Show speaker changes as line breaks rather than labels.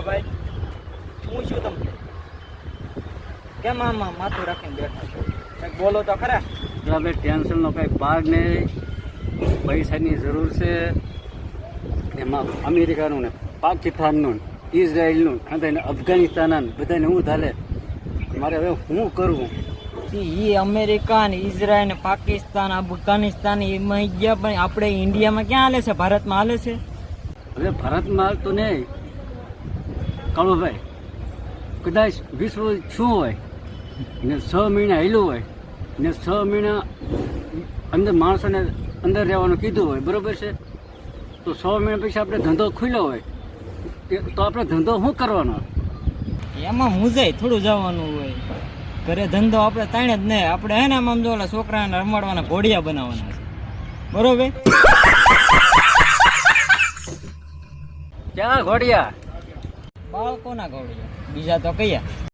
ભાઈ હું છું તમને કેમ આમ માથું રાખીને બેઠા છો કંઈક બોલો તો ખરા.
આપણે ટેન્શનનો કંઈ પાર નહીં. પૈસાની જરૂર છે. એમાં અમેરિકાનું ને પાકિસ્તાનનું ઇઝરાયલનું અને અફઘાનિસ્તાન બધાને હું ચાલે. મારે હવે શું કરવું?
એ અમેરિકા ને ઇઝરાયલ ને પાકિસ્તાન અફઘાનિસ્તાન એમાં ગયા, પણ આપણે ઇન્ડિયામાં ક્યાં હાલે છે? ભારતમાં હાલે છે?
હવે ભારતમાં તો નહીં કાળુભાઈ, કદાચ વિશ્વ શું હોય ને 6 મહિના હેલું હોય ને 6 મહિના અંદર માણસોને અંદર રહેવાનું કીધું હોય, બરોબર છે? તો 6 મહિના પછી આપણે ધંધો ખુલ્યો હોય તો આપણે ધંધો શું કરવાનો?
એમાં મુજાય થોડું જવાનું હોય. ઘરે ધંધો આપણે તાણે જ નહીં. આપણે હે ને આમ જો ઓલા છોકરાને રમાડવાના ઘોડિયા બનાવવાના છે, બરોબર?
ક્યાં ઘોડિયા?
બાળકોના ઘોડિયા, બીજા તો કયા?